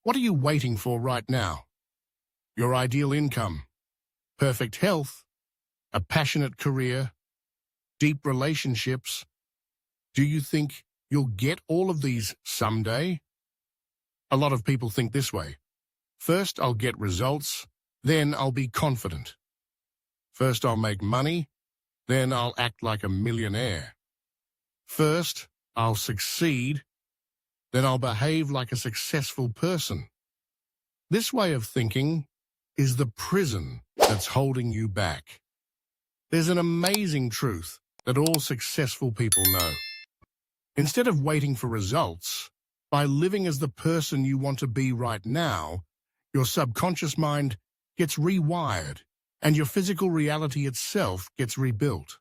What are you waiting for right now? Your ideal income, perfect health, a passionate career, deep relationships. Do you think you'll get all of these someday? A lot of people think this way. First, I'll get results, then I'll be confident. First, I'll make money, then I'll act like a millionaire. First, I'll succeed, then I'll behave like a successful person. This way of thinking is the prison that's holding you back. There's an amazing truth that all successful people know. Instead of waiting for results, by living as the person you want to be right now, your subconscious mind gets rewired and your physical reality itself gets rebuilt.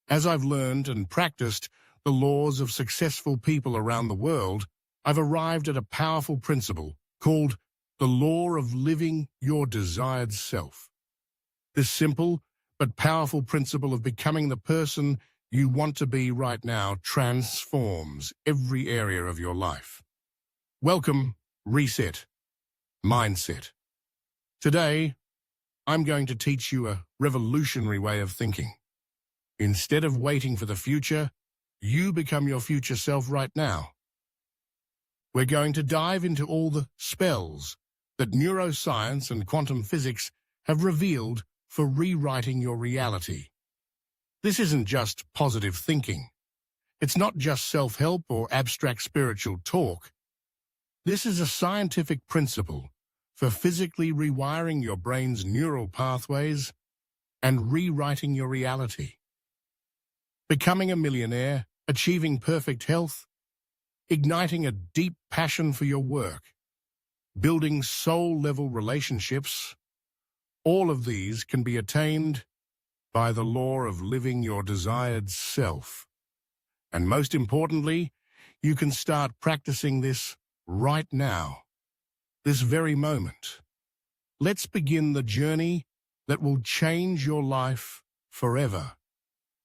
As I've learned and practiced the laws of successful people around the world, I've arrived at a powerful principle called the law of living your desired self. This simple but powerful principle of becoming the person you want to be right now transforms every area of your life. Welcome, Reset Mindset. Today, I'm going to teach you a revolutionary way of thinking. Instead of waiting for the future, you become your future self right now. We're going to dive into all the spells that neuroscience and quantum physics have revealed for rewriting your reality. This isn't just positive thinking. It's not just self-help or abstract spiritual talk. This is a scientific principle for physically rewiring your brain's neural pathways and rewriting your reality. Becoming a millionaire, achieving perfect health, igniting a deep passion for your work, building soul-level relationships, all of these can be attained by the law of living your desired self. And most importantly, you can start practicing this right now, this very moment. Let's begin the journey that will change your life forever.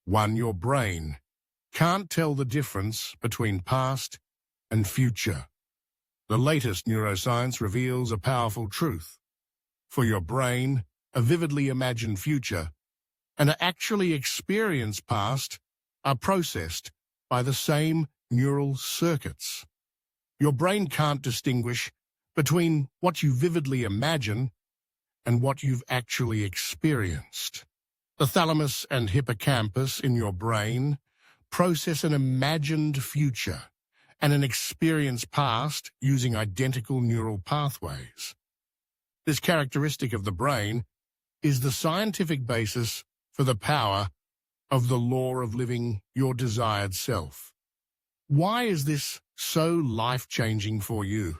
1. Your brain can't tell the difference between past and future. The latest neuroscience reveals a powerful truth. For your brain, a vividly imagined future and an actually experienced past are processed by the same neural circuits. Your brain can't distinguish between what you vividly imagine and what you've actually experienced. The thalamus and hippocampus in your brain process an imagined future and an experienced past using identical neural pathways. This characteristic of the brain is the scientific basis for the power of the law of living your desired self. Why is this so life-changing for you?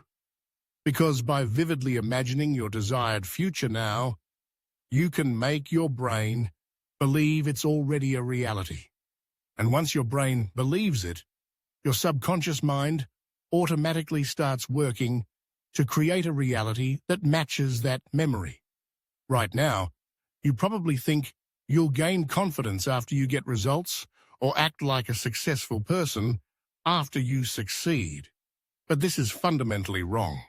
Because by vividly imagining your desired future now, you can make your brain believe it's already a reality. And once your brain believes it, your subconscious mind automatically starts working to create a reality that matches that memory. Right now, you probably think you'll gain confidence after you get results or act like a successful person after you succeed. But this is fundamentally wrong.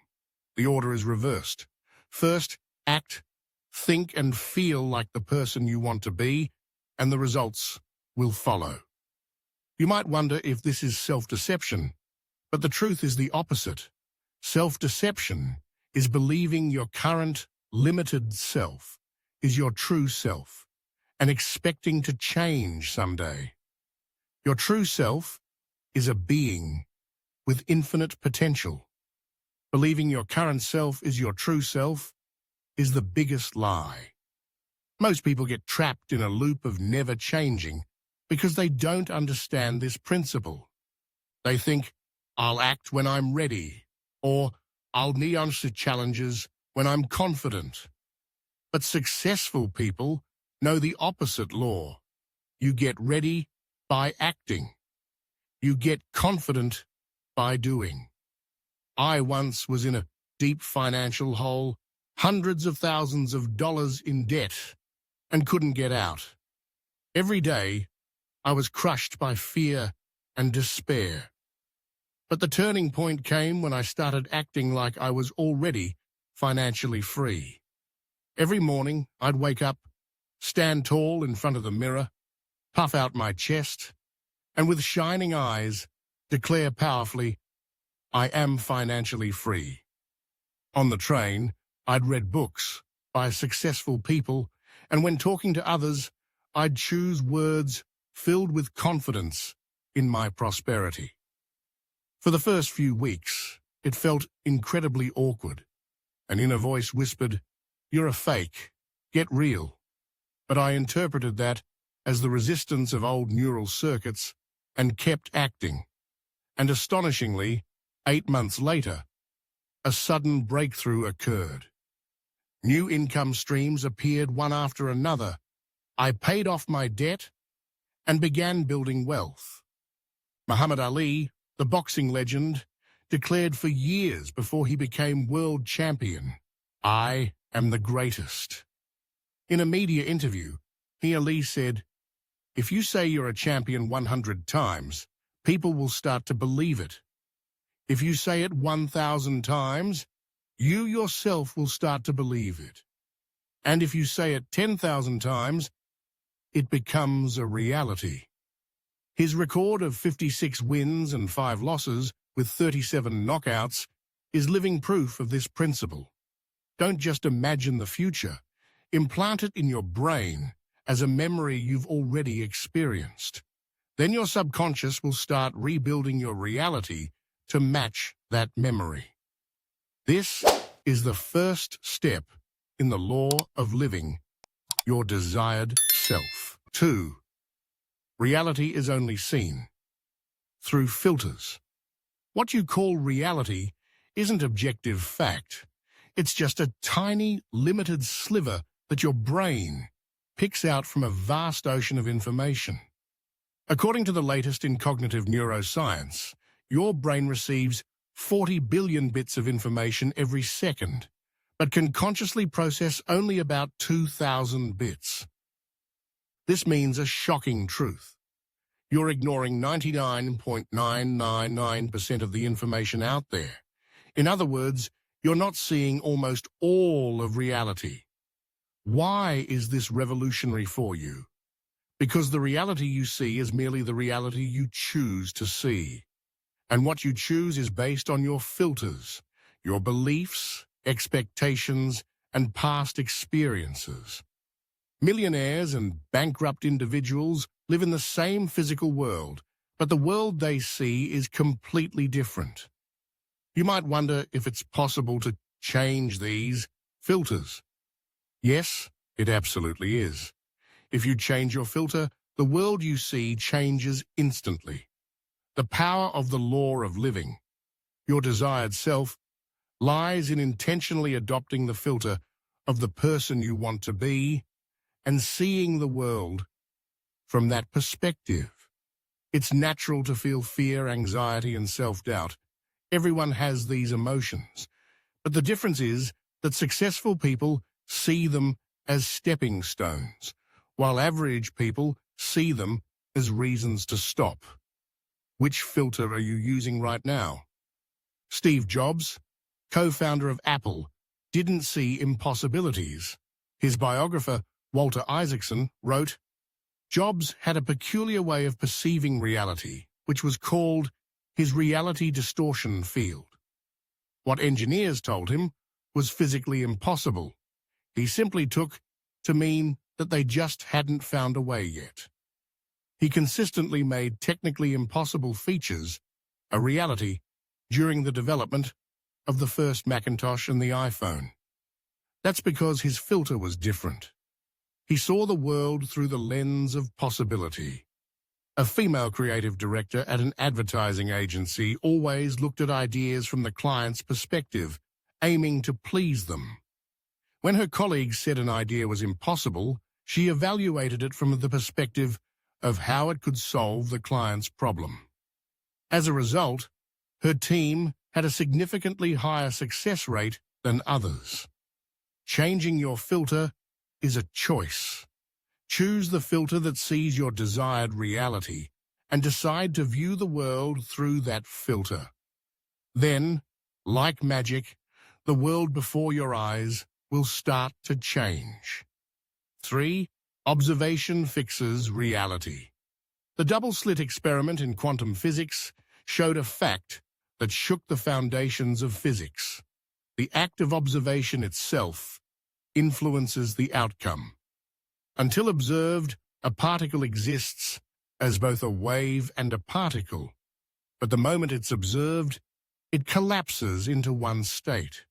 The order is reversed. First, act, think and feel like the person you want to be, and the results will follow. You might wonder if this is self-deception, but the truth is the opposite. Self-deception is believing your current limited self is your true self and expecting to change someday. Your true self is a being with infinite potential. Believing your current self is your true self is the biggest lie. Most people get trapped in a loop of never changing because they don't understand this principle. They think, I'll act when I'm ready, or I'll answer challenges when I'm confident. But successful people know the opposite law. You get ready by acting. You get confident by doing. I once was in a deep financial hole, hundreds of thousands of dollars in debt, and couldn't get out. Every day, I was crushed by fear and despair. But the turning point came when I started acting like I was already financially free. Every morning, I'd wake up, stand tall in front of the mirror, puff out my chest, and with shining eyes, declare powerfully, I am financially free. On the train, I'd read books by successful people, and when talking to others, I'd choose words filled with confidence in my prosperity. For the first few weeks, it felt incredibly awkward. An inner voice whispered, "You're a fake. Get real." But I interpreted that as the resistance of old neural circuits and kept acting. And astonishingly, 8 months later, a sudden breakthrough occurred. New income streams appeared one after another. I paid off my debt and began building wealth. Muhammad Ali, the boxing legend, declared for years before he became world champion, "I am the greatest." In a media interview, Ali said, "If you say you're a champion 100 times, people will start to believe it. If you say it 1,000 times, you yourself will start to believe it. And if you say it 10,000 times, it becomes a reality." His record of 56 wins and 5 losses with 37 knockouts is living proof of this principle. Don't just imagine the future. Implant it in your brain as a memory you've already experienced. Then your subconscious will start rebuilding your reality to match that memory. This is the first step in the law of living your desired self. 2. Reality is only seen through filters. What you call reality isn't objective fact. It's just a tiny, limited sliver that your brain picks out from a vast ocean of information. According to the latest in cognitive neuroscience, your brain receives 40 billion bits of information every second, but can consciously process only about 2,000 bits. This means a shocking truth. You're ignoring 99.999% of the information out there. In other words, you're not seeing almost all of reality. Why is this revolutionary for you? Because the reality you see is merely the reality you choose to see. And what you choose is based on your filters, your beliefs, expectations, and past experiences. Millionaires and bankrupt individuals live in the same physical world, but the world they see is completely different. You might wonder if it's possible to change these filters. Yes, it absolutely is. If you change your filter, the world you see changes instantly. The power of the law of living, your desired self, lies in intentionally adopting the filter of the person you want to be and seeing the world from that perspective. It's natural to feel fear, anxiety, and self-doubt. Everyone has these emotions, but the difference is that successful people see them as stepping stones, while average people see them as reasons to stop. Which filter are you using right now? Steve Jobs, co-founder of Apple, didn't see impossibilities. His biographer, Walter Isaacson, wrote, "Jobs had a peculiar way of perceiving reality, which was called his reality distortion field. What engineers told him was physically impossible. He simply took to mean that they just hadn't found a way yet. He consistently made technically impossible features a reality during the development of the first Macintosh and the iPhone. That's because his filter was different. He saw the world through the lens of possibility." A female creative director at an advertising agency always looked at ideas from the client's perspective, aiming to please them. When her colleagues said an idea was impossible, she evaluated it from the perspective of how it could solve the client's problem. As a result, her team had a significantly higher success rate than others. Changing your filter is a choice. Choose the filter that sees your desired reality and decide to view the world through that filter. Then, like magic, the world before your eyes will start to change. 3. Observation fixes reality. The double-slit experiment in quantum physics showed a fact that shook the foundations of physics. The act of observation itself influences the outcome. Until observed, a particle exists as both a wave and a particle, but the moment it's observed, it collapses into one state.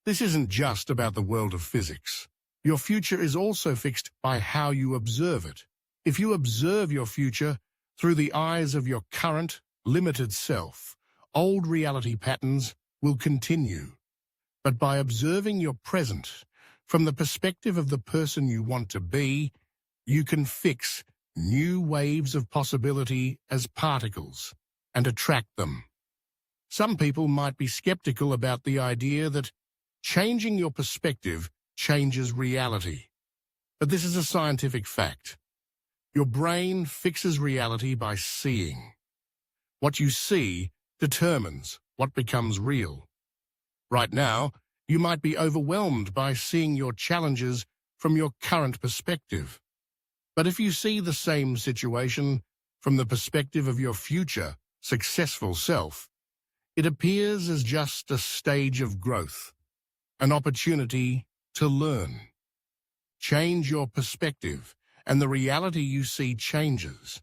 This isn't just about the world of physics. Your future is also fixed by how you observe it. If you observe your future through the eyes of your current, limited self, old reality patterns will continue. But by observing your present from the perspective of the person you want to be, you can fix new waves of possibility as particles and attract them. Some people might be skeptical about the idea that changing your perspective changes reality. But this is a scientific fact. Your brain fixes reality by seeing. What you see determines what becomes real. Right now, you might be overwhelmed by seeing your challenges from your current perspective. But if you see the same situation from the perspective of your future, successful self, it appears as just a stage of growth, an opportunity to learn. Change your perspective, and the reality you see changes.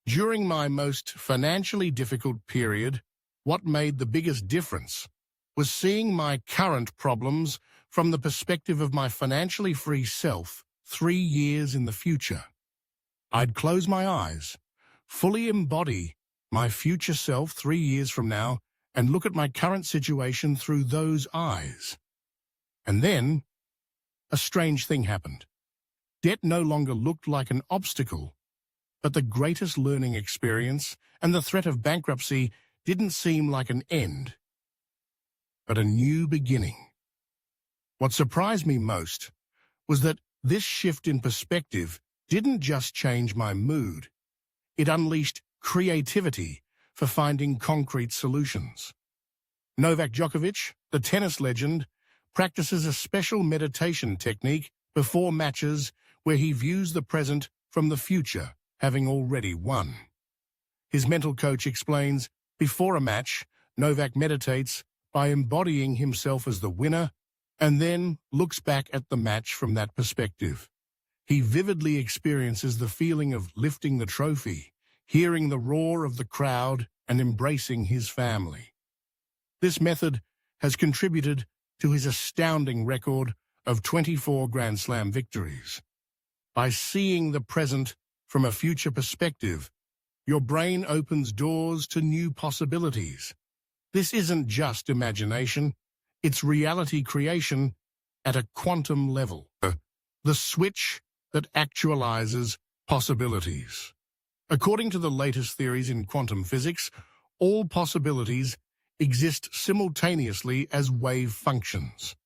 During my most financially difficult period, what made the biggest difference was seeing my current problems from the perspective of my financially free self 3 years in the future. I'd close my eyes, fully embody my future self 3 years from now, and look at my current situation through those eyes. And then, a strange thing happened. Debt no longer looked like an obstacle, but the greatest learning experience, and the threat of bankruptcy didn't seem like an end, but a new beginning. What surprised me most was that this shift in perspective didn't just change my mood, it unleashed creativity for finding concrete solutions. Novak Djokovic, the tennis legend, practices a special meditation technique before matches where he views the present from the future, having already won. His mental coach explains, before a match, Novak meditates by embodying himself as the winner and then looks back at the match from that perspective. He vividly experiences the feeling of lifting the trophy, hearing the roar of the crowd, and embracing his family. This method has contributed to his astounding record of 24 Grand Slam victories. By seeing the present from a future perspective, your brain opens doors to new possibilities. This isn't just imagination, it's reality creation at a quantum level. The switch that actualizes possibilities. According to the latest theories in quantum physics, all possibilities exist simultaneously as wave functions.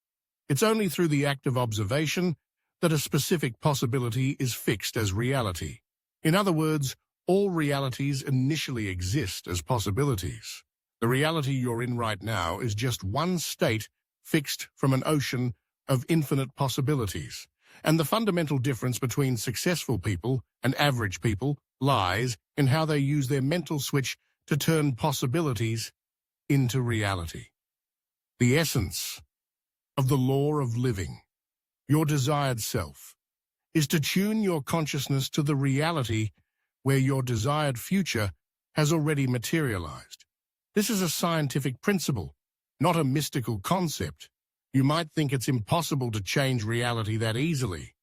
It's only through the act of observation that a specific possibility is fixed as reality. In other words, all realities initially exist as possibilities. The reality you're in right now is just one state fixed from an ocean of infinite possibilities. And the fundamental difference between successful people and average people lies in how they use their mental switch to turn possibilities into reality. The essence of the law of living, your desired self, is to tune your consciousness to the reality where your desired future has already materialized. This is a scientific principle, not a mystical concept. You might think it's impossible to change reality that easily,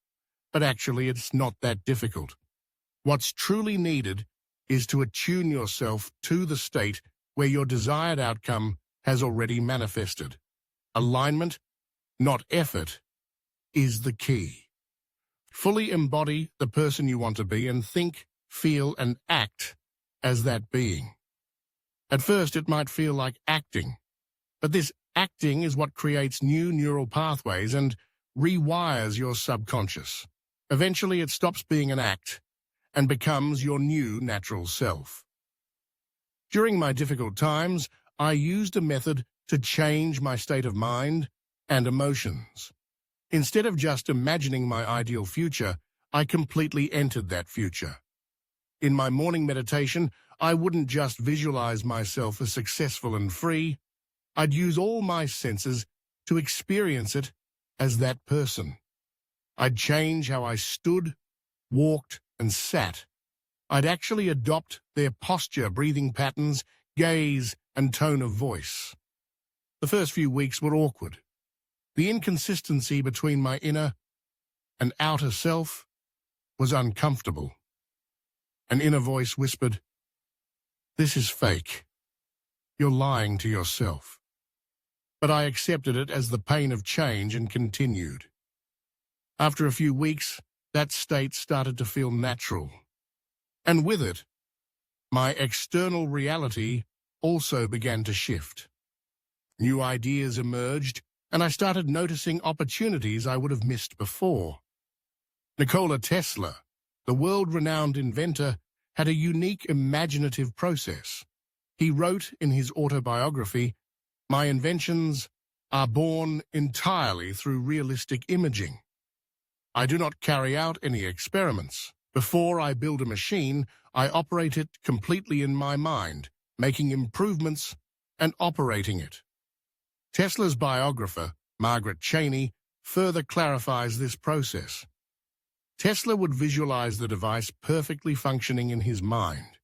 but actually it's not that difficult. What's truly needed is to attune yourself to the state where your desired outcome has already manifested. Alignment, not effort, is the key. Fully embody the person you want to be and think, feel, and act as that being. At first, it might feel like acting, but this acting is what creates new neural pathways and rewires your subconscious. Eventually, it stops being an act and becomes your new natural self. During my difficult times, I used a method to change my state of mind and emotions. Instead of just imagining my ideal future, I completely entered that future. In my morning meditation, I wouldn't just visualize myself as successful and free. I'd use all my senses to experience it as that person. I'd change how I stood, walked, and sat. I'd actually adopt their posture, breathing patterns, gaze, and tone of voice. The first few weeks were awkward. The inconsistency between my inner and outer self was uncomfortable. An inner voice whispered, "This is fake. You're lying to yourself." But I accepted it as the pain of change and continued. After a few weeks, that state started to feel natural. And with it, my external reality also began to shift. New ideas emerged, and I started noticing opportunities I would have missed before. Nikola Tesla, the world-renowned inventor, had a unique imaginative process. He wrote in his autobiography, "My inventions are born entirely through realistic imaging. I do not carry out any experiments. Before I build a machine, I operate it completely in my mind, making improvements and operating it." Tesla's biographer, Margaret Cheney, further clarifies this process. Tesla would visualize the device perfectly functioning in his mind,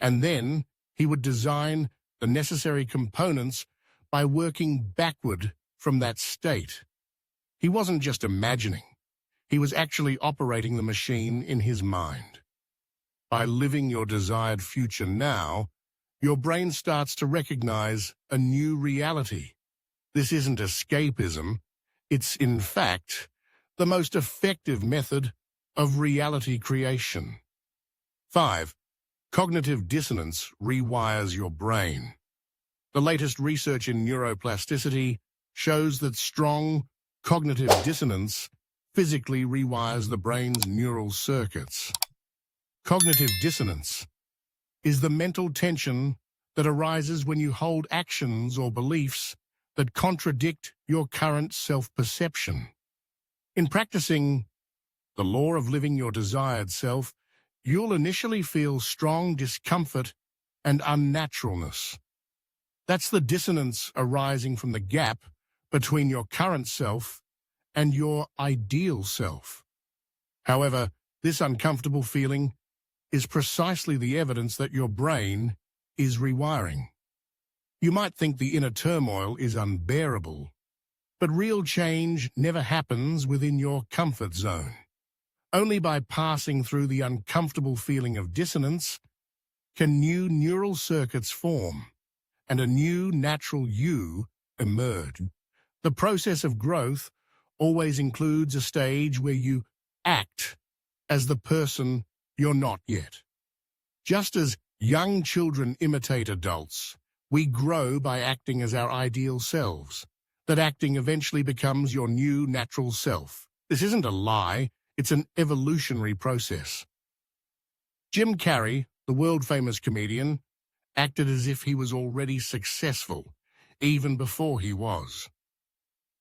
and then he would design the necessary components by working backward from that state. He wasn't just imagining. He was actually operating the machine in his mind. By living your desired future now, your brain starts to recognize a new reality. This isn't escapism. It's, in fact, the most effective method of reality creation. 5. Cognitive dissonance rewires your brain. The latest research in neuroplasticity shows that strong cognitive dissonance physically rewires the brain's neural circuits. Cognitive dissonance is the mental tension that arises when you hold actions or beliefs that contradict your current self-perception. In practicing the law of living your desired self, you'll initially feel strong discomfort and unnaturalness. That's the dissonance arising from the gap between your current self and your ideal self. However, this uncomfortable feeling is precisely the evidence that your brain is rewiring. You might think the inner turmoil is unbearable, but real change never happens within your comfort zone. Only by passing through the uncomfortable feeling of dissonance can new neural circuits form and a new natural you emerge. The process of growth always includes a stage where you act as the person you're not yet. Just as young children imitate adults, we grow by acting as our ideal selves. That acting eventually becomes your new natural self. This isn't a lie, it's an evolutionary process. Jim Carrey, the world-famous comedian, acted as if he was already successful, even before he was.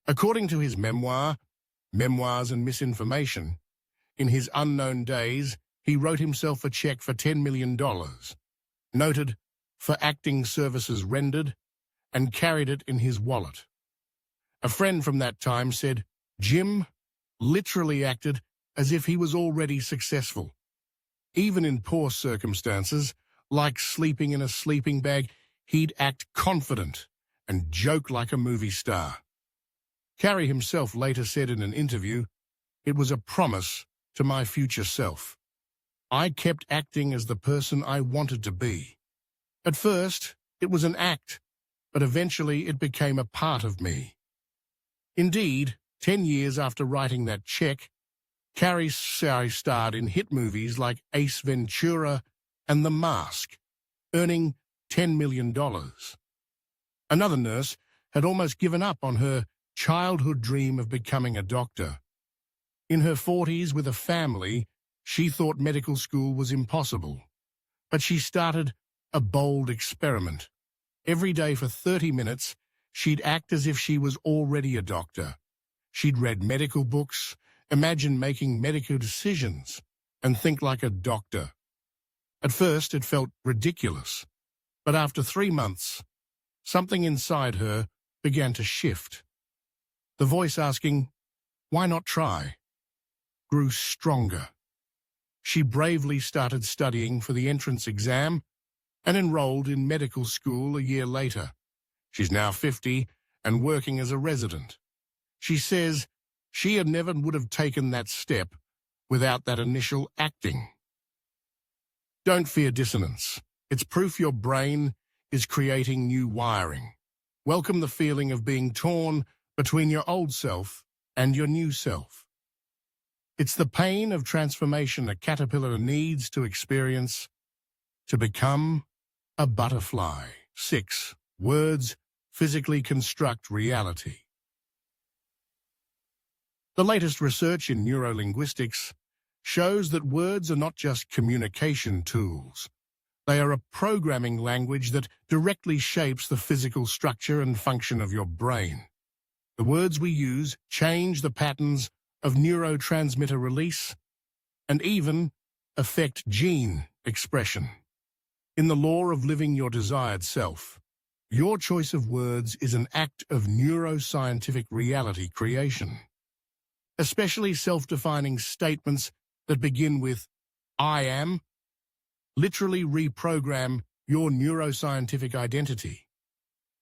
According to his memoir, Memoirs and Misinformation, in his unknown days, he wrote himself a check for $10 million, noted for acting services rendered, and carried it in his wallet. A friend from that time said, Jim literally acted as if he was already successful. Even in poor circumstances, like sleeping in a sleeping bag, he'd act confident and joke like a movie star. Carrey himself later said in an interview, "It was a promise to my future self. I kept acting as the person I wanted to be. At first, it was an act, but eventually it became a part of me." Indeed, 10 years after writing that check, Carrey starred in hit movies like Ace Ventura and The Mask, earning $10 million. Another nurse had almost given up on her childhood dream of becoming a doctor. In her 40s with a family, she thought medical school was impossible. But she started a bold experiment. Every day for 30 minutes, she'd act as if she was already a doctor. She'd read medical books, imagine making medical decisions, and think like a doctor. At first, it felt ridiculous, but after 3 months, something inside her began to shift. The voice asking, "Why not try?" grew stronger. She bravely started studying for the entrance exam and enrolled in medical school a year later. She's now 50 and working as a resident. She says she never would have taken that step without that initial acting. Don't fear dissonance. It's proof your brain is creating new wiring. Welcome the feeling of being torn between your old self and your new self. It's the pain of transformation a caterpillar needs to experience to become a butterfly. 6. Words physically construct reality. The latest research in neurolinguistics shows that words are not just communication tools. They are a programming language that directly shapes the physical structure and function of your brain. The words we use change the patterns of neurotransmitter release and even affect gene expression. In the law of living your desired self, your choice of words is an act of neuroscientific reality creation. Especially self-defining statements that begin with "I am" literally reprogram your neuroscientific identity.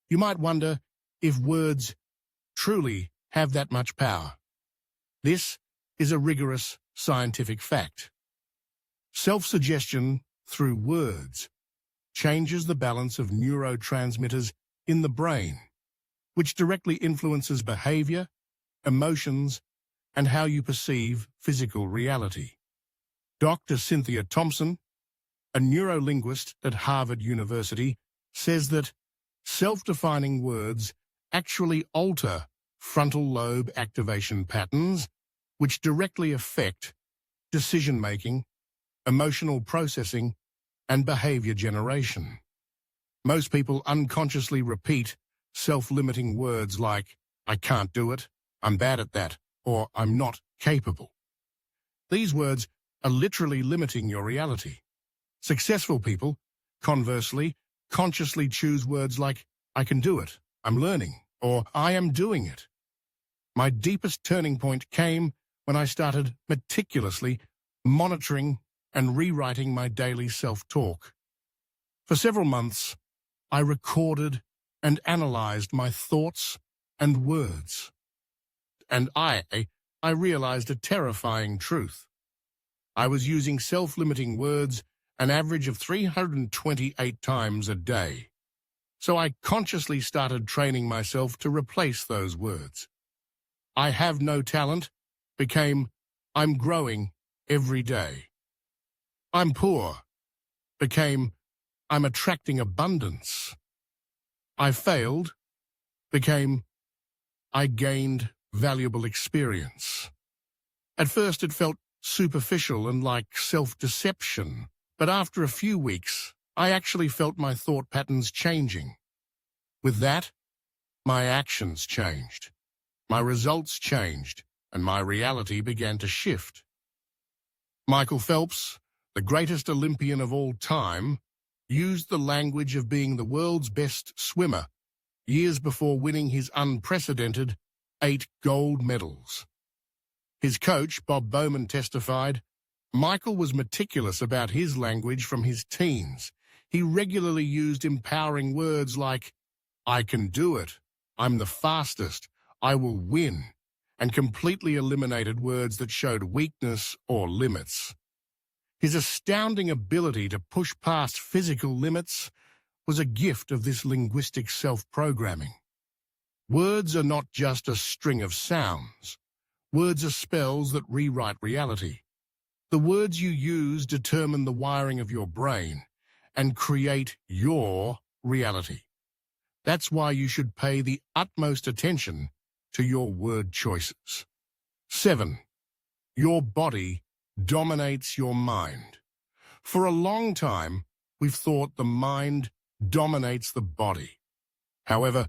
You might wonder if words truly have that much power. This is a rigorous scientific fact. Self-suggestion through words changes the balance of neurotransmitters in the brain, which directly influences behavior, emotions, and how you perceive physical reality. Dr. Cynthia Thompson, a neurolinguist at Harvard University, says that self-defining words actually alter frontal lobe activation patterns, which directly affect decision-making, emotional processing, and behavior generation. Most people unconsciously repeat self-limiting words like, "I can't do it," "I'm bad at that," or "I'm not capable." These words are literally limiting your reality. Successful people, conversely, consciously choose words like, "I can do it," "I'm learning," or "I am doing it." My deepest turning point came when I started meticulously monitoring and rewriting my daily self-talk. For several months, I recorded and analyzed my thoughts and words. And I realized a terrifying truth. I was using self-limiting words an average of 328 times a day. So I consciously started training myself to replace those words. "I have no talent" became "I'm growing every day." "I'm poor" became "I'm attracting abundance." "I failed" became "I gained valuable experience." At first it felt superficial and like self-deception, but after a few weeks, I actually felt my thought patterns changing. With that, my actions changed. My results changed, and my reality began to shift. Michael Phelps, the greatest Olympian of all time, used the language of being the world's best swimmer years before winning his unprecedented 8 gold medals. His coach, Bob Bowman, testified, Michael was meticulous about his language from his teens. He regularly used empowering words like, "I can do it," "I'm the fastest," "I will win," and completely eliminated words that showed weakness or limits. His astounding ability to push past physical limits was a gift of this linguistic self-programming. Words are not just a string of sounds. Words are spells that rewrite reality. The words you use determine the wiring of your brain and create your reality. That's why you should pay the utmost attention to your word choices. 7. Your body dominates your mind. For a long time, we've thought the mind dominates the body. However,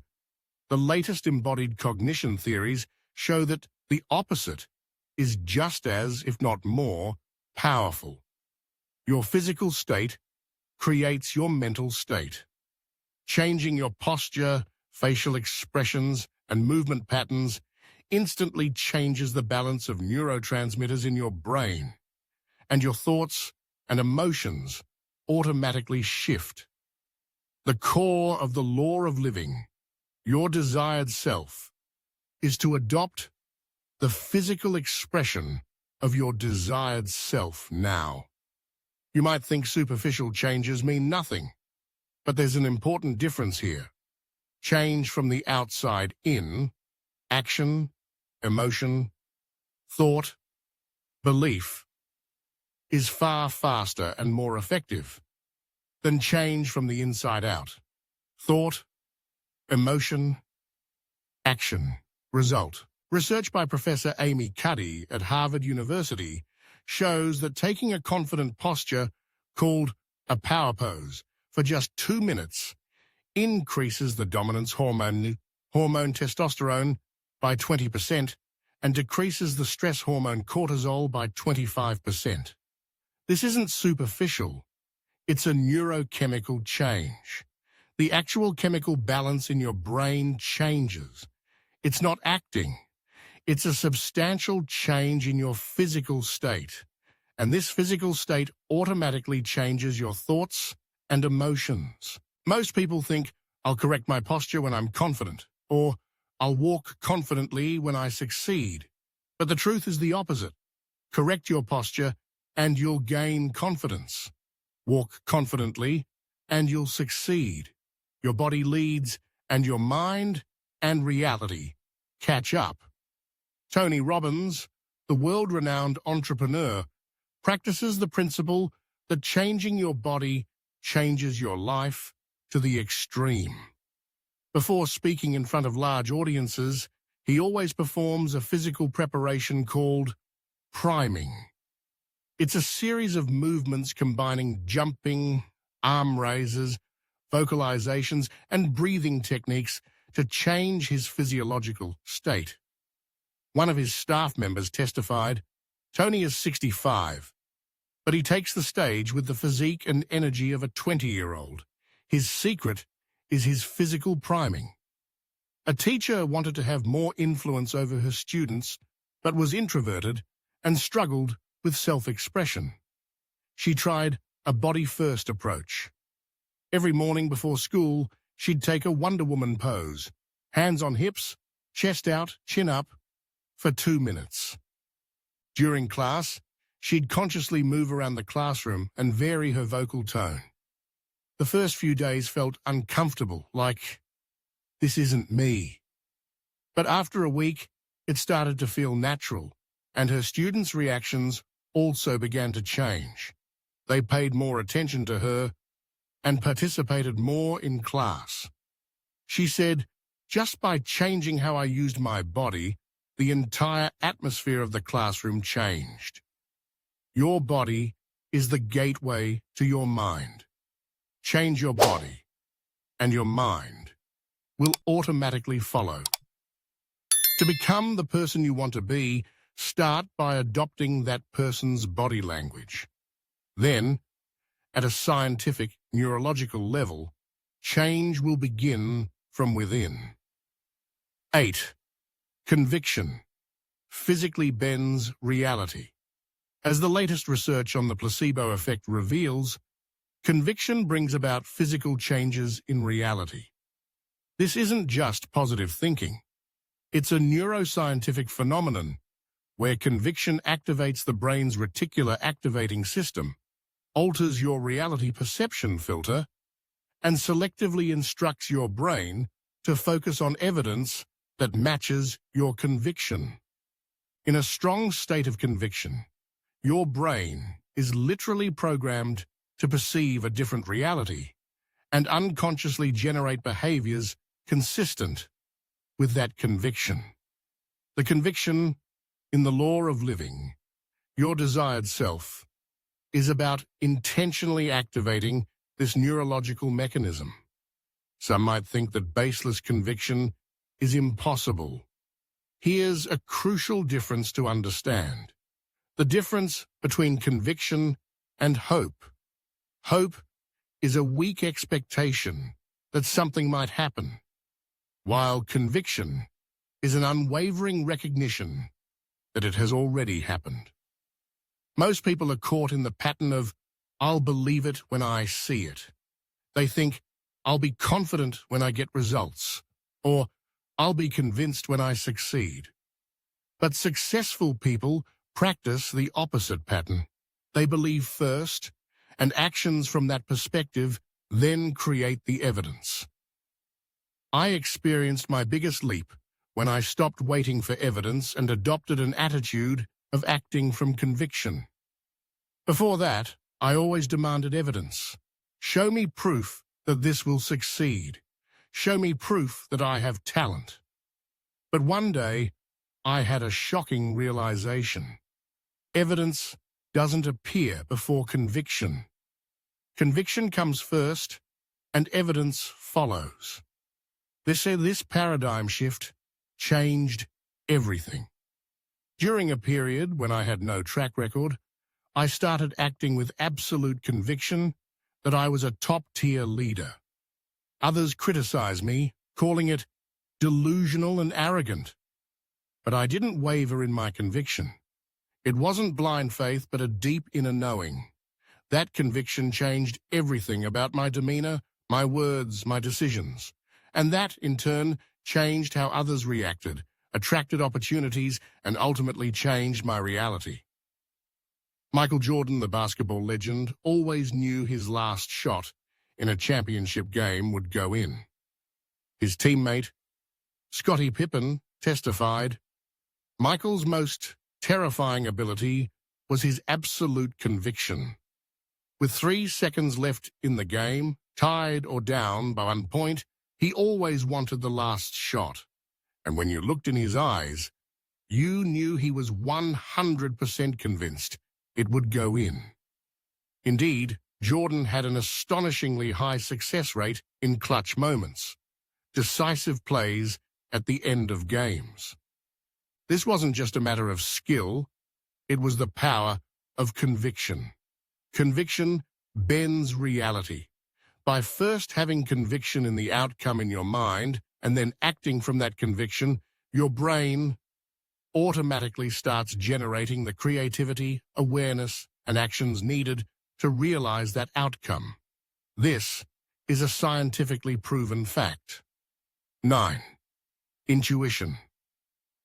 the latest embodied cognition theories show that the opposite is just as, if not more, powerful. Your physical state creates your mental state. Changing your posture, facial expressions, and movement patterns instantly changes the balance of neurotransmitters in your brain, and your thoughts and emotions automatically shift. The core of the law of living, your desired self, is to adopt the physical expression of your desired self now. You might think superficial changes mean nothing, but there's an important difference here. Change from the outside in, action, emotion, thought, belief, is far faster and more effective than change from the inside out. Thought, emotion, action, result. Research by Professor Amy Cuddy at Harvard University shows that taking a confident posture called a power pose for just 2 minutes increases the dominance hormone testosterone by 20% and decreases the stress hormone cortisol by 25%. This isn't superficial. It's a neurochemical change. The actual chemical balance in your brain changes. It's not acting. It's a substantial change in your physical state. And this physical state automatically changes your thoughts and emotions. Most people think, I'll correct my posture when I'm confident, or I'll walk confidently when I succeed. But the truth is the opposite. Correct your posture and you'll gain confidence. Walk confidently and you'll succeed. Your body leads and your mind and reality catch up. Tony Robbins, the world-renowned entrepreneur, practices the principle that changing your body changes your life to the extreme. Before speaking in front of large audiences, he always performs a physical preparation called priming. It's a series of movements combining jumping, arm raises, vocalizations, and breathing techniques to change his physiological state. One of his staff members testified, Tony is 65, but he takes the stage with the physique and energy of a 20-year-old. His secret is his physical priming. A teacher wanted to have more influence over her students, but was introverted and struggled with self-expression. She tried a body-first approach. Every morning before school, she'd take a Wonder Woman pose, hands on hips, chest out, chin up, for 2 minutes. During class, she'd consciously move around the classroom and vary her vocal tone. The first few days felt uncomfortable, like, this isn't me. But after a week, it started to feel natural, and her students' reactions also began to change. They paid more attention to her and participated more in class. She said, just by changing how I used my body, the entire atmosphere of the classroom changed. Your body is the gateway to your mind. Change your body, and your mind will automatically follow. To become the person you want to be, start by adopting that person's body language. Then, at a scientific, neurological level, change will begin from within. 8. Conviction physically bends reality. As the latest research on the placebo effect reveals, conviction brings about physical changes in reality. This isn't just positive thinking. It's a neuroscientific phenomenon where conviction activates the brain's reticular activating system, alters your reality perception filter, and selectively instructs your brain to focus on evidence that matches your conviction. In a strong state of conviction, your brain is literally programmed to perceive a different reality and unconsciously generate behaviors consistent with that conviction. The conviction in the law of living, your desired self, is about intentionally activating this neurological mechanism. Some might think that baseless conviction is impossible. Here's a crucial difference to understand. The difference between conviction and hope. Hope is a weak expectation that something might happen, while conviction is an unwavering recognition that it has already happened. Most people are caught in the pattern of, "I'll believe it when I see it." They think, "I'll be confident when I get results," or "I'll be convinced when I succeed." But successful people practice the opposite pattern. They believe first, and actions from that perspective then create the evidence. I experienced my biggest leap when I stopped waiting for evidence and adopted an attitude of acting from conviction. Before that, I always demanded evidence. Show me proof that this will succeed. Show me proof that I have talent. But one day, I had a shocking realization. Evidence doesn't appear before conviction. Conviction comes first, and evidence follows. This paradigm shift changed everything. During a period when I had no track record, I started acting with absolute conviction that I was a top-tier leader. Others criticized me, calling it delusional and arrogant. But I didn't waver in my conviction. It wasn't blind faith, but a deep inner knowing. That conviction changed everything about my demeanor, my words, my decisions. And that, in turn, changed how others reacted, attracted opportunities, and ultimately changed my reality. Michael Jordan, the basketball legend, always knew his last shot in a championship game would go in. His teammate, Scottie Pippen, testified, "Michael's most terrifying ability was his absolute conviction. With 3 seconds left in the game, tied or down by 1 point, he always wanted the last shot. And when you looked in his eyes, you knew he was 100% convinced it would go in." Indeed, Jordan had an astonishingly high success rate in clutch moments, decisive plays at the end of games. This wasn't just a matter of skill, it was the power of conviction. Conviction bends reality. By first having conviction in the outcome in your mind and then acting from that conviction, your brain automatically starts generating the creativity, awareness, and actions needed to realize that outcome. This is a scientifically proven fact. 9. Intuition.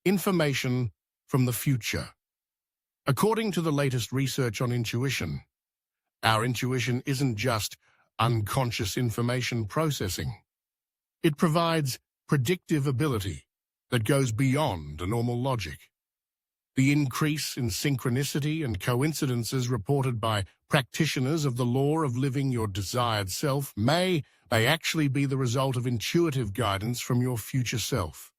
Information from the future. According to the latest research on intuition, our intuition isn't just unconscious information processing. It provides predictive ability that goes beyond a normal logic. The increase in synchronicity and coincidences reported by practitioners of the law of living your desired self may actually be the result of intuitive guidance from your future self.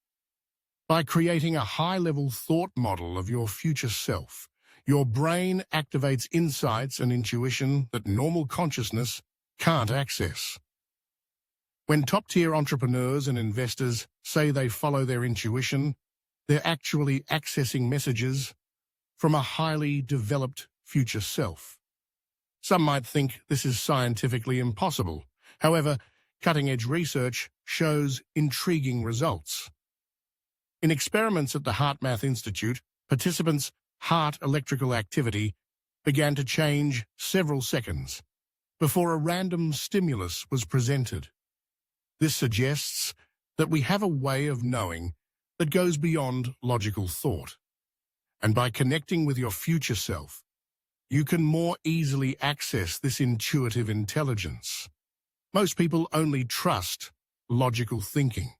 By creating a high-level thought model of your future self, your brain activates insights and intuition that normal consciousness can't access. When top-tier entrepreneurs and investors say they follow their intuition, they're actually accessing messages from a highly developed future self. Some might think this is scientifically impossible. However, cutting-edge research shows intriguing results. In experiments at the HeartMath Institute, participants' heart electrical activity began to change several seconds before a random stimulus was presented. This suggests that we have a way of knowing that goes beyond logical thought. And by connecting with your future self, you can more easily access this intuitive intelligence. Most people only trust logical thinking,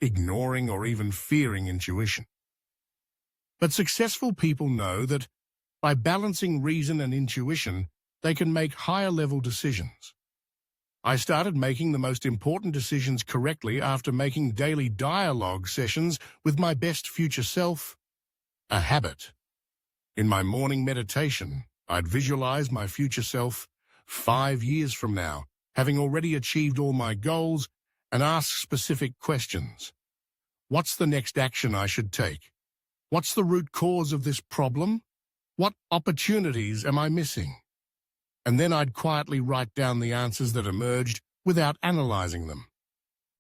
ignoring or even fearing intuition. But successful people know that by balancing reason and intuition, they can make higher-level decisions. I started making the most important decisions correctly after making daily dialogue sessions with my best future self a habit. In my morning meditation, I'd visualize my future self 5 years from now, having already achieved all my goals, and ask specific questions. What's the next action I should take? What's the root cause of this problem? What opportunities am I missing? And then I'd quietly write down the answers that emerged without analyzing them.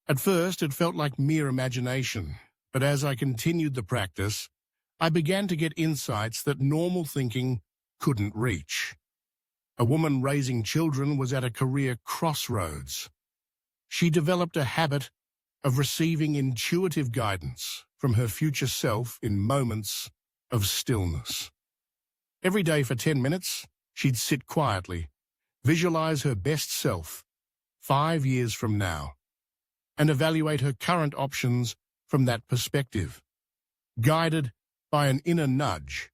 At first, it felt like mere imagination, but as I continued the practice, I began to get insights that normal thinking couldn't reach. A woman raising children was at a career crossroads. She developed a habit of receiving intuitive guidance from her future self in moments of stillness. Every day for 10 minutes, she'd sit quietly, visualize her best self 5 years from now, and evaluate her current options from that perspective. Guided by an inner nudge,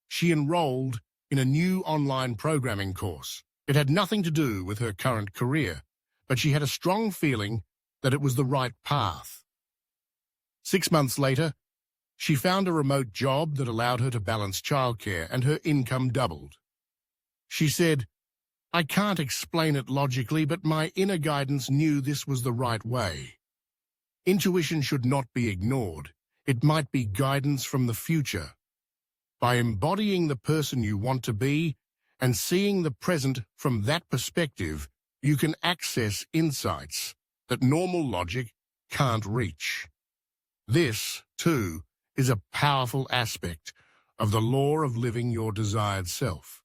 she enrolled in a new online programming course. It had nothing to do with her current career, but she had a strong feeling that it was the right path. 6 months later, she found a remote job that allowed her to balance childcare, and her income doubled. She said, "I can't explain it logically, but my inner guidance knew this was the right way." Intuition should not be ignored. It might be guidance from the future. By embodying the person you want to be and seeing the present from that perspective, you can access insights that normal logic can't reach. This, too, is a powerful aspect of the law of living your desired self.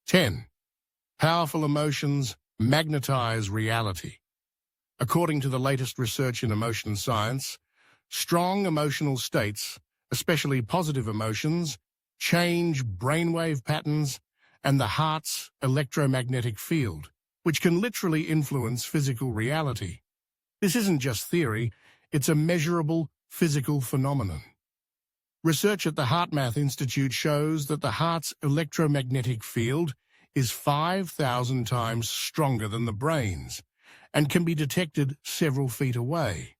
10. Powerful emotions magnetize reality. According to the latest research in emotion science, strong emotional states, especially positive emotions, change brainwave patterns and the heart's electromagnetic field, which can literally influence physical reality. This isn't just theory, it's a measurable physical phenomenon. Research at the HeartMath Institute shows that the heart's electromagnetic field is 5,000 times stronger than the brain's and can be detected several feet away.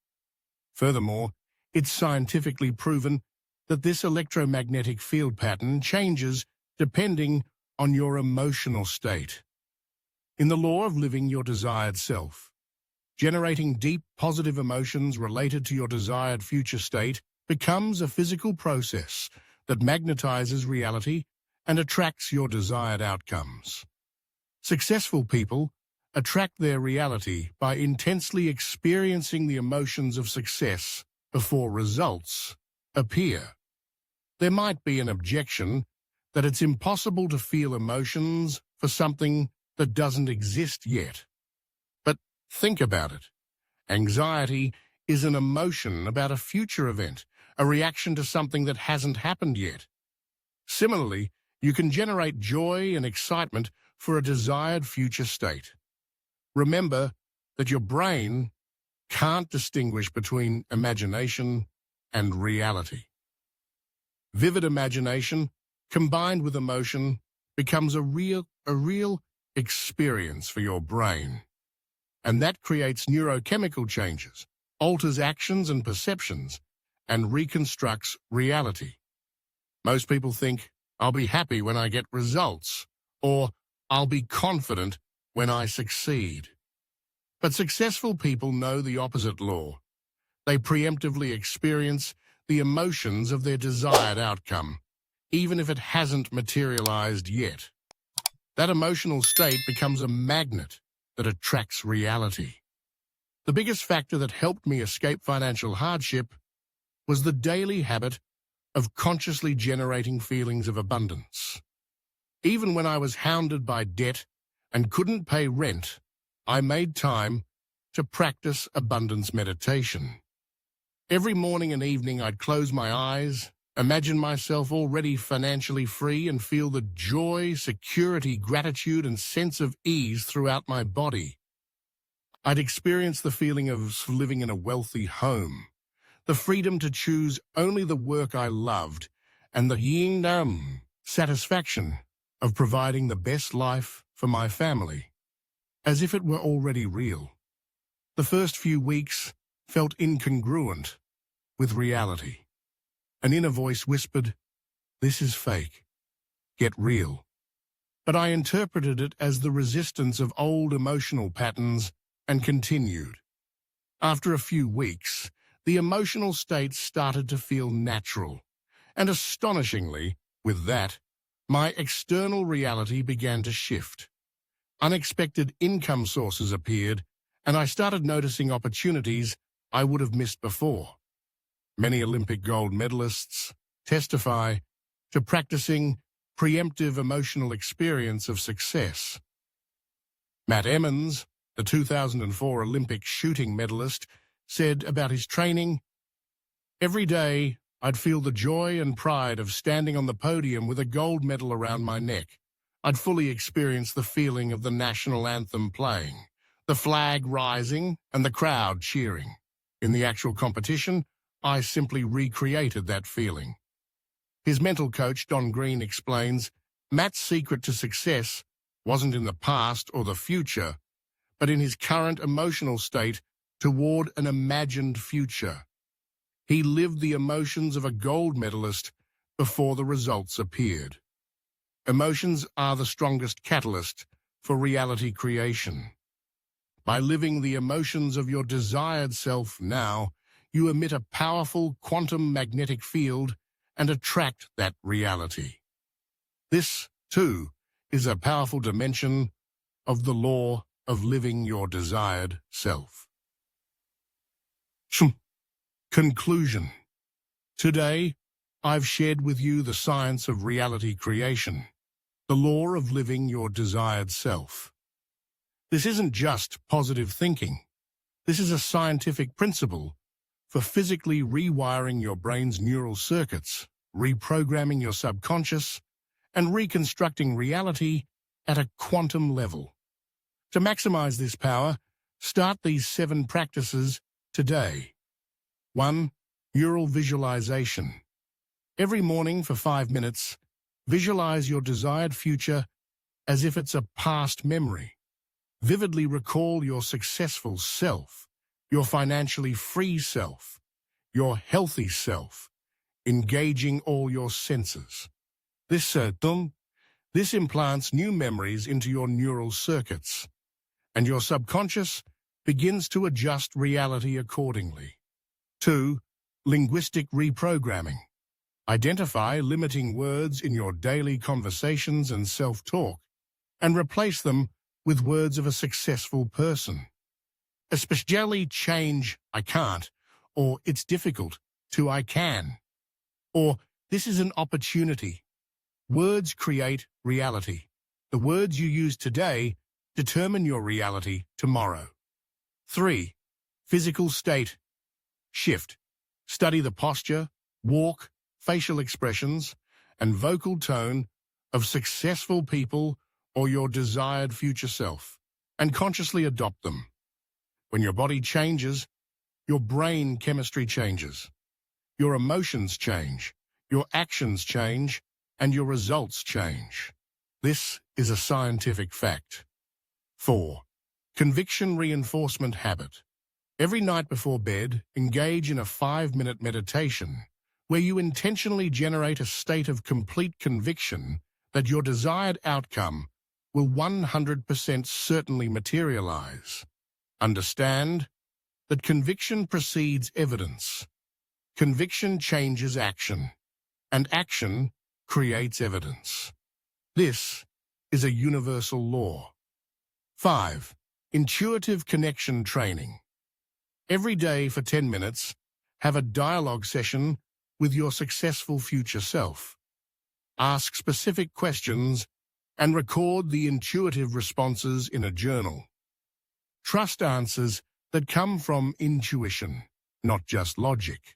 Furthermore, it's scientifically proven that this electromagnetic field pattern changes depending on your emotional state. In the law of living your desired self, generating deep positive emotions related to your desired future state becomes a physical process that magnetizes reality and attracts your desired outcomes. Successful people attract their reality by intensely experiencing the emotions of success before results appear. There might be an objection that it's impossible to feel emotions for something that doesn't exist yet. But think about it. Anxiety is an emotion about a future event, a reaction to something that hasn't happened yet. Similarly, you can generate joy and excitement for a desired future state. Remember that your brain can't distinguish between imagination and reality. Vivid imagination combined with emotion becomes a real experience for your brain. And that creates neurochemical changes, alters actions and perceptions, and reconstructs reality. Most people think, "I'll be happy when I get results," or "I'll be confident when I succeed." But successful people know the opposite law. They preemptively experience the emotions of their desired outcome, even if it hasn't materialized yet. That emotional state becomes a magnet that attracts reality. The biggest factor that helped me escape financial hardship was the daily habit of consciously generating feelings of abundance. Even when I was hounded by debt and couldn't pay rent, I made time to practice abundance meditation. Every morning and evening I'd close my eyes, imagine myself already financially free, and feel the joy, security, gratitude, and sense of ease throughout my body. I'd experience the feeling of living in a wealthy home, the freedom to choose only the work I loved, and the yin satisfaction of providing the best life for my family, as if it were already real. The first few weeks felt incongruent with reality. An inner voice whispered, "This is fake. Get real." but I interpreted it as the resistance of old emotional patterns and continued. After a few weeks, the emotional state started to feel natural, and astonishingly, with that, my external reality began to shift. Unexpected income sources appeared, and I started noticing opportunities I would have missed before. Many Olympic gold medalists testify to practicing preemptive emotional experience of success. Matt Emmons, the 2004 Olympic shooting medalist, said about his training, "Every day, I'd feel the joy and pride of standing on the podium with a gold medal around my neck. I'd fully experience the feeling of the national anthem playing, the flag rising, and the crowd cheering. In the actual competition, I simply recreated that feeling." His mental coach, Don Green, explains, Matt's secret to success wasn't in the past or the future, but in his current emotional state toward an imagined future. He lived the emotions of a gold medalist before the results appeared. Emotions are the strongest catalyst for reality creation. By living the emotions of your desired self now, you emit a powerful quantum magnetic field and attract that reality. This, too, is a powerful dimension of the law of living your desired self. Conclusion. Today, I've shared with you the science of reality creation, the law of living your desired self. This isn't just positive thinking. This is a scientific principle for physically rewiring your brain's neural circuits, reprogramming your subconscious, and reconstructing reality at a quantum level. To maximize this power, start these 7 practices today. 1. Neural visualization. Every morning for 5 minutes, visualize your desired future as if it's a past memory. Vividly recall your successful self, your financially free self, your healthy self, engaging all your senses. This implants new memories into your neural circuits, and your subconscious begins to adjust reality accordingly. 2. Linguistic reprogramming. Identify limiting words in your daily conversations and self-talk, and replace them with words of a successful person. Especially change "I can't," or "it's difficult," to "I can," or "this is an opportunity." Words create reality. The words you use today determine your reality tomorrow. 3. Physical state shift. Study the posture, walk, facial expressions, and vocal tone of successful people or your desired future self, and consciously adopt them. When your body changes, your brain chemistry changes. Your emotions change, your actions change, and your results change. This is a scientific fact. 4. Conviction reinforcement habit. Every night before bed, engage in a 5-minute meditation where you intentionally generate a state of complete conviction that your desired outcome will 100% certainly materialize. Understand that conviction precedes evidence. Conviction changes action, and action creates evidence. This is a universal law. 5. Intuitive connection training. Every day for 10 minutes, have a dialogue session with your successful future self. Ask specific questions and record the intuitive responses in a journal. Trust answers that come from intuition, not just logic.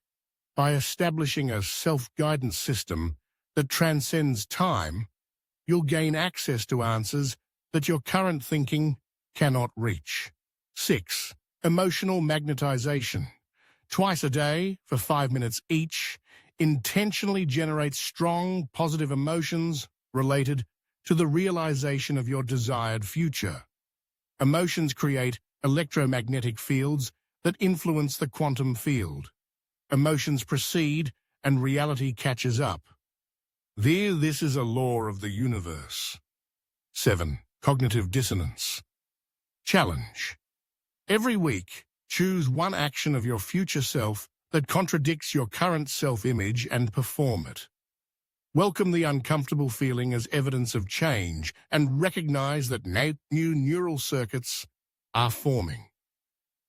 By establishing a self-guidance system that transcends time, you'll gain access to answers that your current thinking cannot reach. 6. Emotional magnetization. Twice a day, for 5 minutes each, intentionally generate strong, positive emotions related to the realization of your desired future. Emotions create electromagnetic fields that influence the quantum field. Emotions precede and reality catches up. This is a law of the universe. 7. Cognitive dissonance. Challenge. Every week, choose one action of your future self that contradicts your current self-image and perform it. Welcome the uncomfortable feeling as evidence of change and recognize that new neural circuits are forming.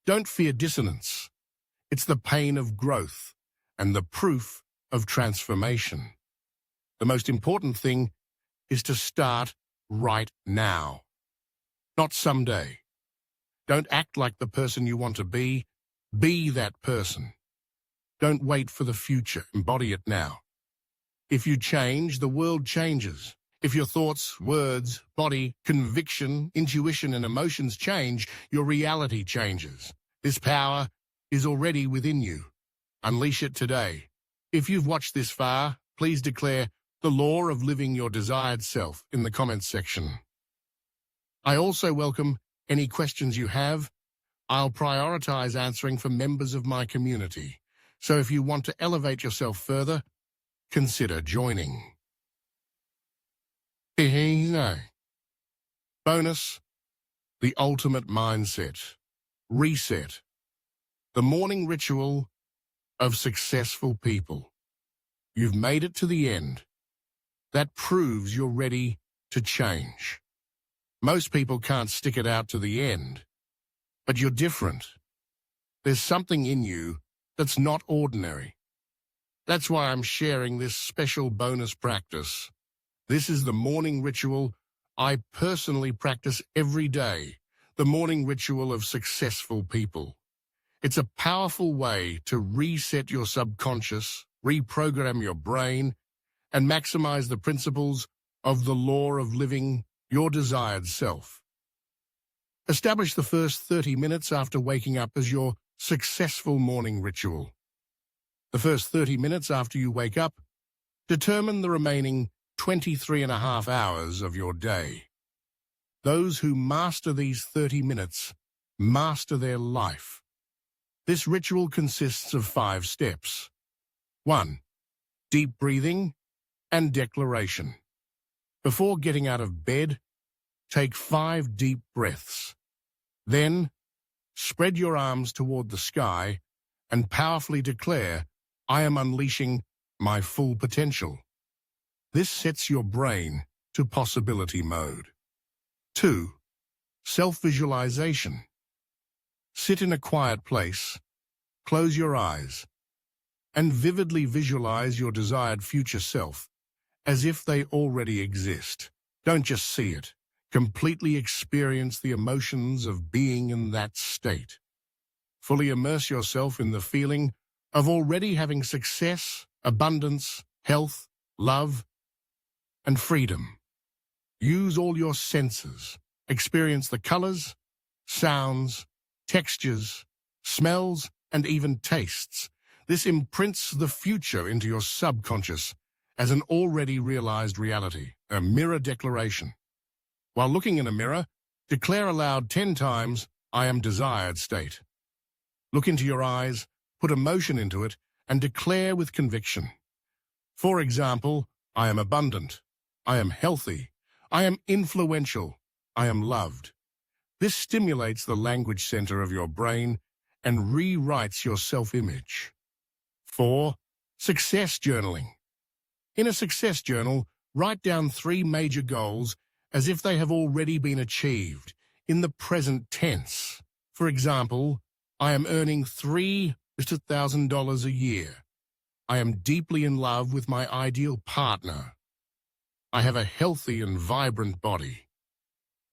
Don't fear dissonance. It's the pain of growth and the proof of transformation. The most important thing is to start right now, not someday. Don't act like the person you want to be that person. Don't wait for the future, embody it now. If you change, the world changes. If your thoughts, words, body, conviction, intuition, and emotions change, your reality changes. This power is already within you. Unleash it today. If you've watched this far, please declare the law of living your desired self in the comments section. I also welcome any questions you have. I'll prioritize answering for members of my community. So if you want to elevate yourself further, consider joining. Bonus, the ultimate mindset. Reset. The morning ritual of successful people. You've made it to the end. That proves you're ready to change. Most people can't stick it out to the end, but you're different. There's something in you that's not ordinary. That's why I'm sharing this special bonus practice. This is the morning ritual I personally practice every day, the morning ritual of successful people. It's a powerful way to reset your subconscious, reprogram your brain, and maximize the principles of the law of living your desired self. Establish the first 30 minutes after waking up as your successful morning ritual. The first 30 minutes after you wake up, determine the remaining 23.5 hours of your day. Those who master these 30 minutes master their life. This ritual consists of 5 steps. 1. Deep breathing and declaration. Before getting out of bed, take 5 deep breaths. Then, spread your arms toward the sky and powerfully declare, I am unleashing my full potential. This sets your brain to possibility mode. 2. Self-visualization. Sit in a quiet place, close your eyes, and vividly visualize your desired future self as if they already exist. Don't just see it. Completely experience the emotions of being in that state. Fully immerse yourself in the feeling of already having success, abundance, health, love, and freedom. Use all your senses. Experience the colors, sounds, textures, smells, and even tastes. This imprints the future into your subconscious as an already realized reality, a mirror declaration. While looking in a mirror, declare aloud 10 times, I am desired state. Look into your eyes, put emotion into it, and declare with conviction. For example, I am abundant, I am healthy, I am influential, I am loved. This stimulates the language center of your brain and rewrites your self-image. 4. Success journaling. In a success journal, write down 3 major goals as if they have already been achieved in the present tense. For example, I am earning $3,000 a year. I am deeply in love with my ideal partner. I have a healthy and vibrant body.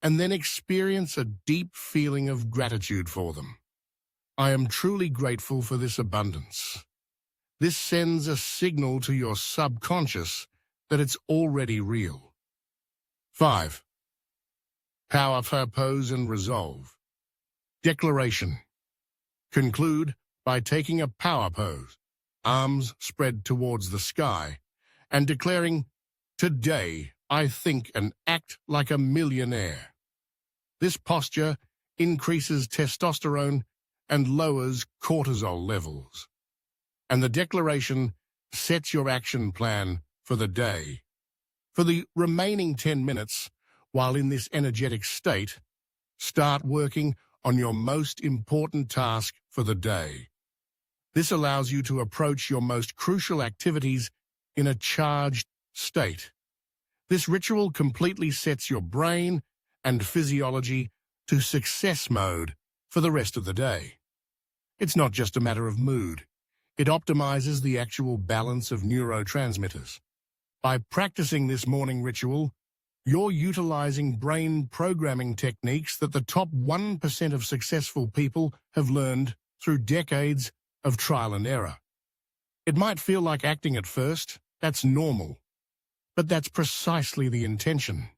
And then experience a deep feeling of gratitude for them. I am truly grateful for this abundance. This sends a signal to your subconscious that it's already real. 5. Power, purpose, and resolve. Declaration. Conclude by taking a power pose, arms spread towards the sky, and declaring, today I think and act like a millionaire. This posture increases testosterone and lowers cortisol levels. And the declaration sets your action plan for the day. For the remaining 10 minutes, While in this energetic state, start working on your most important task for the day. This allows you to approach your most crucial activities in a charged state. This ritual completely sets your brain and physiology to success mode for the rest of the day. It's not just a matter of mood. It optimizes the actual balance of neurotransmitters. By practicing this morning ritual, you're utilizing brain programming techniques that the top 1% of successful people have learned through decades of trial and error. It might feel like acting at first. That's normal. But that's precisely the intention.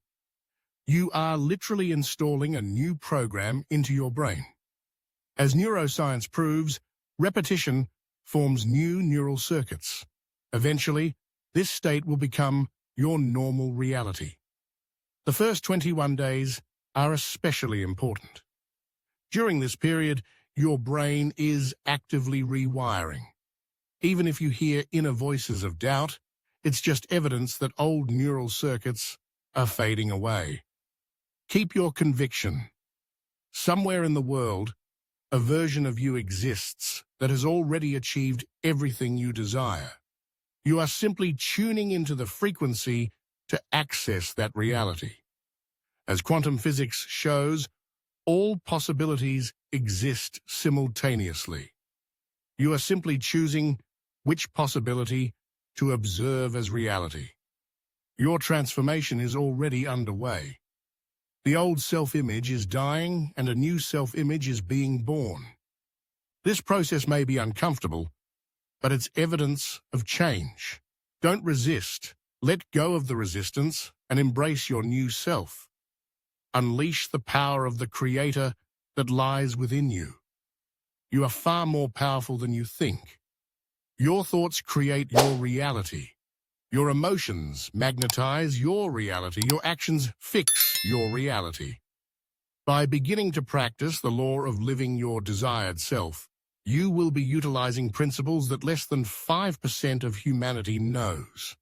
You are literally installing a new program into your brain. As neuroscience proves, repetition forms new neural circuits. Eventually, this state will become your normal reality. The first 21 days are especially important. During this period, your brain is actively rewiring. Even if you hear inner voices of doubt, it's just evidence that old neural circuits are fading away. Keep your conviction. Somewhere in the world, a version of you exists that has already achieved everything you desire. You are simply tuning into the frequency to access that reality. As quantum physics shows, all possibilities exist simultaneously. You are simply choosing which possibility to observe as reality. Your transformation is already underway. The old self-image is dying and a new self-image is being born. This process may be uncomfortable, but it's evidence of change. Don't resist. Let go of the resistance and embrace your new self. Unleash the power of the Creator that lies within you. You are far more powerful than you think. Your thoughts create your reality. Your emotions magnetize your reality. Your actions fix your reality. By beginning to practice the law of living your desired self, you will be utilizing principles that less than 5% of humanity knows.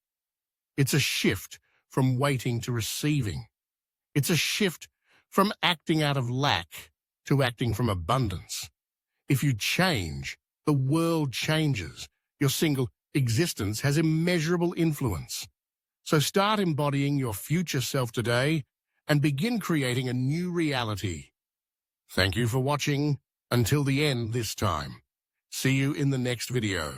It's a shift from waiting to receiving. It's a shift from acting out of lack to acting from abundance. If you change, the world changes. Your single existence has immeasurable influence. So start embodying your future self today and begin creating a new reality. Thank you for watching until the end this time. See you in the next video.